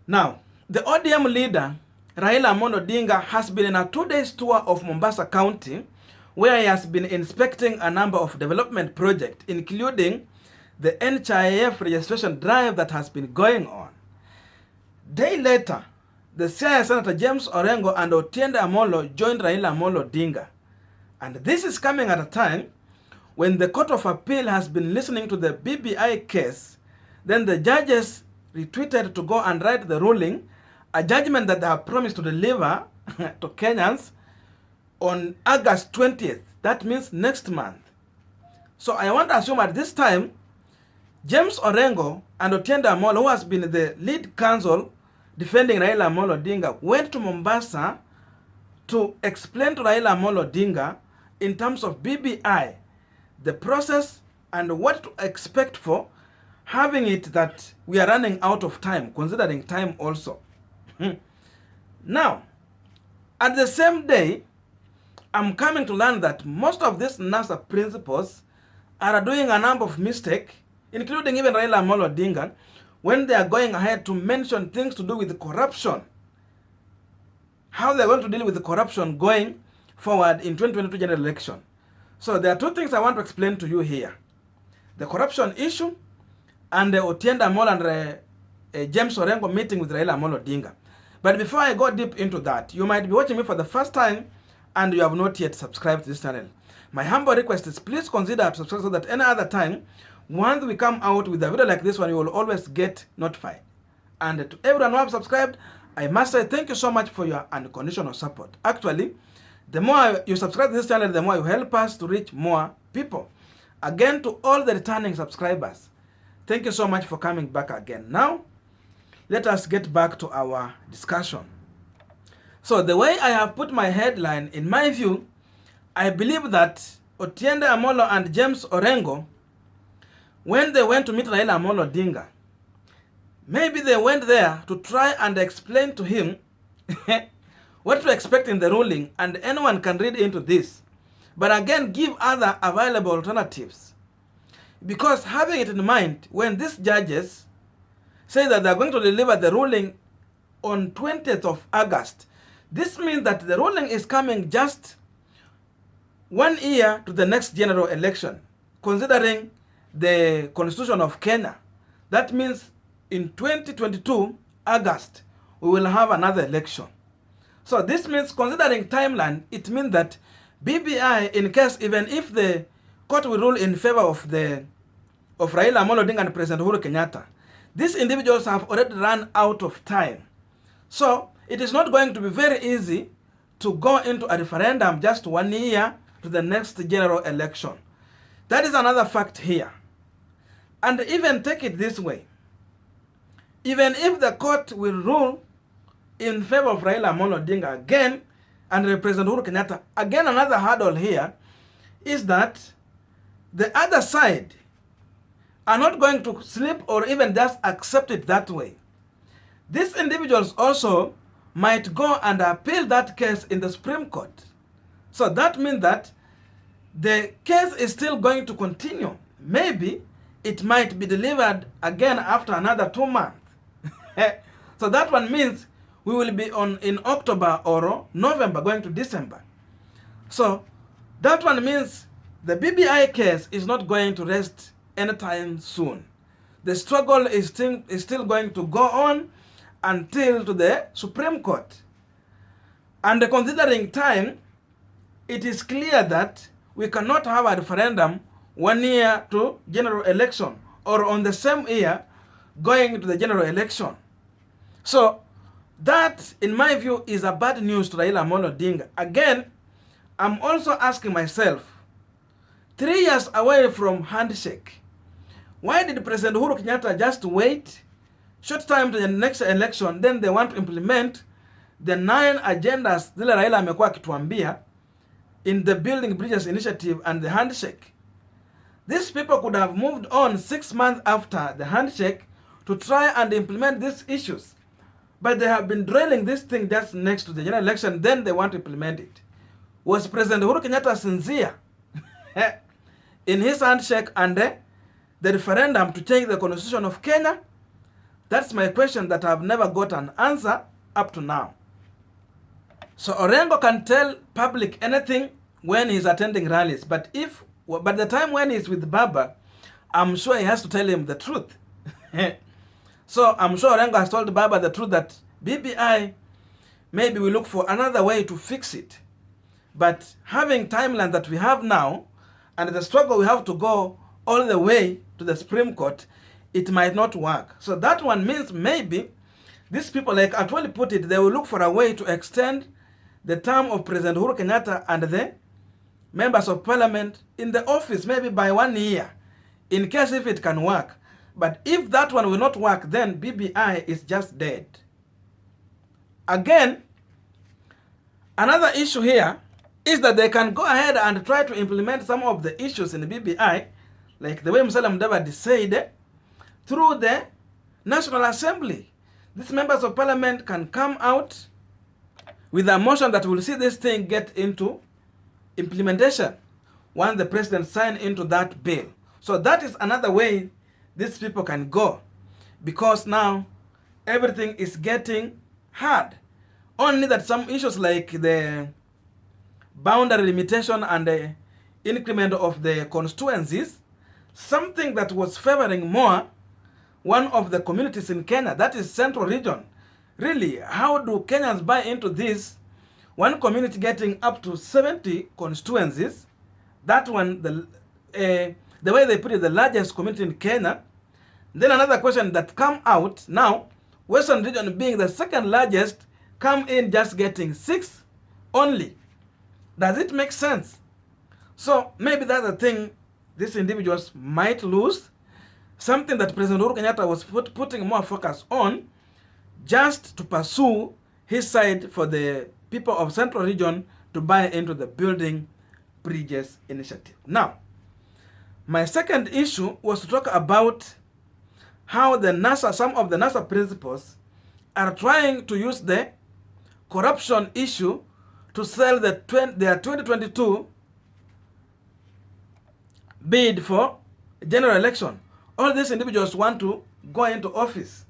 Now, the ODM leader, Raila Odinga, has been in a 2-day tour of Mombasa County, where he has been inspecting a number of development projects, including the NHIF registration drive that has been going on. Day later, the Siaya Senator James Orengo and Otiende Amolo joined Raila Odinga. And this is coming at a time when the Court of Appeal has been listening to the BBI case. Then the judges retweeted to go and write the ruling, a judgment that they have promised to deliver to Kenyans on August 20th. That means next month. So I want to assume at this time, James Orengo and Otiende Amolo, who has been the lead counsel defending Raila Odinga, went to Mombasa to explain to Raila Odinga in terms of BBI, the process and what to expect for having it that we are running out of time, considering time also. Now, at the same day, I'm coming to learn that most of these NASA principals are doing a number of mistakes, including even Raila Odinga, when they are going ahead to mention things to do with corruption. How they're going to deal with the corruption going forward in 2022 general election. So there are two things I want to explain to you here. The corruption issue and the Otiende Amolo and James Orengo meeting with Raila Odinga. But before I go deep into that, you might be watching me for the first time and you have not yet subscribed to this channel. My humble request is please consider subscribing so that any other time, once we come out with a video like this one, you will always get notified. And to everyone who have subscribed, I must say thank you so much for your unconditional support. Actually, the more you subscribe to this channel, the more you help us to reach more people. Again, to all the returning subscribers, thank you so much for coming back again. Now, let us get back to our discussion. So the way I have put my headline, in my view, I believe that Otiende Amolo and James Orengo, when they went to meet Raila Odinga, maybe they went there to try and explain to him what to expect in the ruling, and anyone can read into this. But again, give other available alternatives. Because having it in mind, when these judges say that they're going to deliver the ruling on 20th of August, this means that the ruling is coming just 1 year to the next general election, considering the Constitution of Kenya. That means in 2022, August, we will have another election. So this means, considering timeline, it means that BBI, in case even if the court will rule in favor of Raila Odinga and President Uhuru Kenyatta, these individuals have already run out of time. So it is not going to be very easy to go into a referendum just 1 year to the next general election. That is another fact here. And even take it this way. Even if the court will rule in favor of Raila Odinga again and President Uhuru Kenyatta, again another hurdle here is that the other side are not going to sleep or even just accept it that way. These individuals also might go and appeal that case in the Supreme Court. So that means that the case is still going to continue. Maybe it might be delivered again after another 2 months. So that one means we will be in October or November going to December. So that one means the BBI case is not going to rest anytime soon. The struggle is still going to go on until to the Supreme Court. And considering time, it is clear that we cannot have a referendum 1 year to general election or on the same year going to the general election. So that, in my view, is a bad news to Raila Odinga. Again, I'm also asking myself, 3 years away from handshake, why did President Uhuru Kenyatta just wait short time to the next election, then they want to implement the 9 agendas zile Raila amekuwa akituambia in the Building Bridges Initiative and the handshake? These people could have moved on 6 months after the handshake to try and implement these issues. But they have been drilling this thing just next to the general election, then they want to implement it. Was President Uhuru Kenyatta sincere in his handshake and the referendum to change the Constitution of Kenya? That's my question that I've never got an answer up to now. So Orengo can tell public anything when he's attending rallies, but the time when he's with Baba, I'm sure he has to tell him the truth. So I'm sure Orengo has told Baba the truth that BBI, maybe we look for another way to fix it. But having timeline that we have now, and the struggle we have to go all the way to the Supreme Court, it might not work. So that one means maybe these people, like Atwoli put it, they will look for a way to extend the term of President Uhuru Kenyatta and the members of parliament in the office, maybe by 1 year, in case if it can work. But if that one will not work, then BBI is just dead. Again, another issue here is that they can go ahead and try to implement some of the issues in the BBI, like the way Musalia Mudavadi said, through the National Assembly. These members of parliament can come out with a motion that will see this thing get into implementation once the president sign into that bill. So that is another way these people can go, because now everything is getting hard. Only that some issues like the boundary limitation and the increment of the constituencies, something that was favoring more one of the communities in Kenya, that is Central Region. Really, how do Kenyans buy into this? One community getting up to 70 constituencies, that one, the way they put it, the largest community in Kenya. Then another question that come out now, Western Region being the second largest, come in just getting 6 only. Does it make sense? So maybe that's the thing these individuals might lose, something that President Uhuru Kenyatta was putting more focus on, just to pursue his side for the people of Central Region to buy into the Building Bridges initiative. Now, my second issue was to talk about how the NASA, some of the NASA principals are trying to use the corruption issue to sell their 2022 bid for general election. All these individuals want to go into office.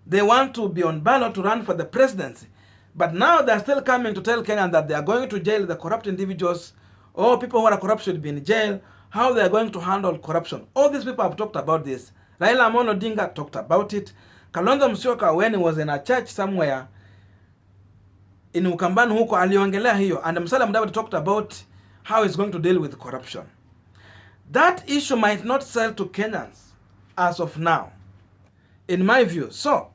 They want to be on ballot to run for the presidency. But now they're still coming to tell Kenyans that they are going to jail the corrupt individuals, or people who are corrupt should be in jail, how they are going to handle corruption. All these people have talked about this. Raila Odinga talked about it. Kalonzo Musyoka, when he was in a church somewhere in Ukambani huko, aliongelea hiyo, and Musalia Mudavadi talked about how he's going to deal with corruption. That issue might not sell to Kenyans as of now, in my view. So,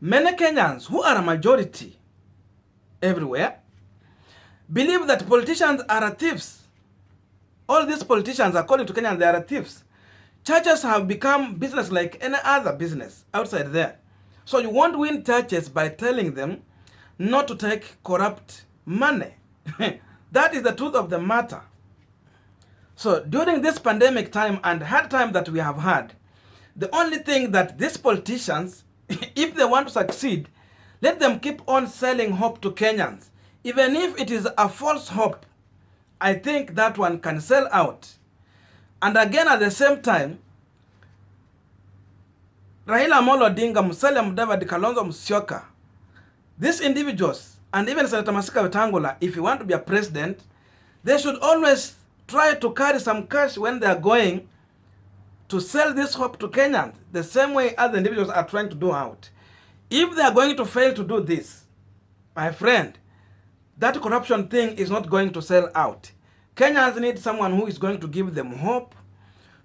many Kenyans who are a majority everywhere believe that politicians are thieves. All these politicians, according to Kenyans, they are thieves. Churches have become business like any other business outside there. So you won't win churches by telling them not to take corrupt money. That is the truth of the matter. So during this pandemic time and hard time that we have had, the only thing that these politicians, if they want to succeed, let them keep on selling hope to Kenyans. Even if it is a false hope, I think that one can sell out. And again, at the same time, Raila Odinga, Musalia Mudavadi, Kalonzo Musyoka, these individuals, and even Senator Masika Wetangula, if you want to be a president, they should always try to carry some cash when they are going to sell this hope to Kenyans, the same way other individuals are trying to do out. If they are going to fail to do this, my friend, that corruption thing is not going to sell out. Kenyans need someone who is going to give them hope,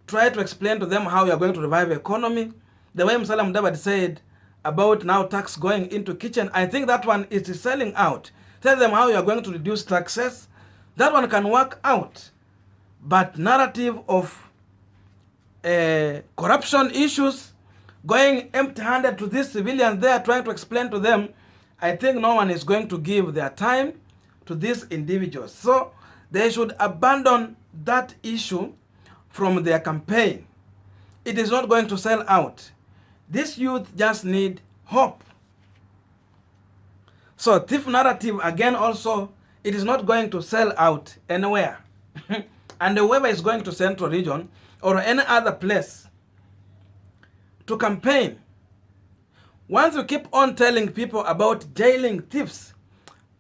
try to explain to them how you are going to revive the economy. The way Musalia Mudavadi said about now tax going into kitchen, I think that one is selling out. Tell them how you are going to reduce taxes. That one can work out. But narrative of corruption issues, going empty-handed to these civilians there, trying to explain to them, I think no one is going to give their time to these individuals. So they should abandon that issue from their campaign. It is not going to sell out. This youth just need hope. So thief narrative, again also, it is not going to sell out anywhere. And whoever is going to Central Region or any other place to campaign Once you keep on telling people about jailing thieves,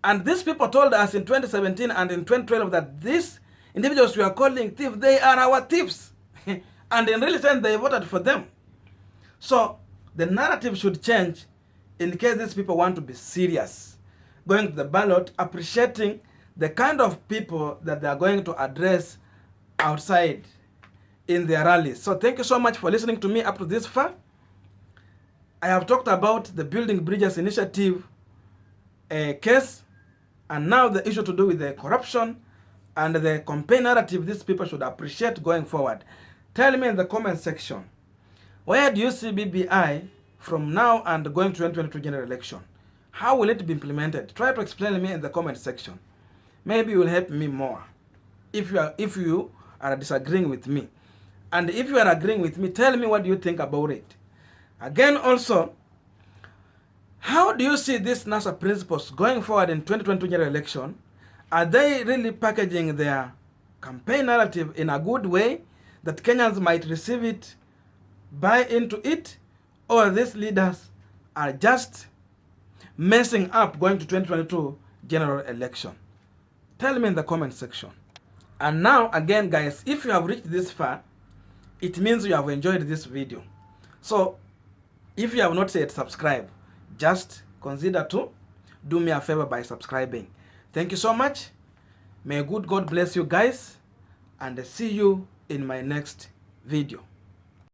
and these people told us in 2017 and in 2012 that these individuals we are calling thieves, they are our thieves. And in real sense, they voted for them. So the narrative should change in case these people want to be serious, going to the ballot, appreciating the kind of people that they are going to address outside in their rallies. So thank you so much for listening to me up to this far. I have talked about the Building Bridges Initiative case, and now the issue to do with the corruption and the campaign narrative these people should appreciate going forward. Tell me in the comment section, where do you see BBI from now and going to 2022 general election? How will it be implemented? Try to explain to me in the comment section. Maybe you will help me more if you are disagreeing with me. And if you are agreeing with me, tell me what do you think about it. Again, also, how do you see these NASA principles going forward in 2022 general election? Are they really packaging their campaign narrative in a good way that Kenyans might receive it, buy into it, or these leaders are just messing up going to 2022 general election? Tell me in the comment section. And now, again, guys, if you have reached this far, it means you have enjoyed this video. So, if you have not said subscribe, just consider to do me a favor by subscribing. Thank you so much. May good God bless you guys, and see you in my next video.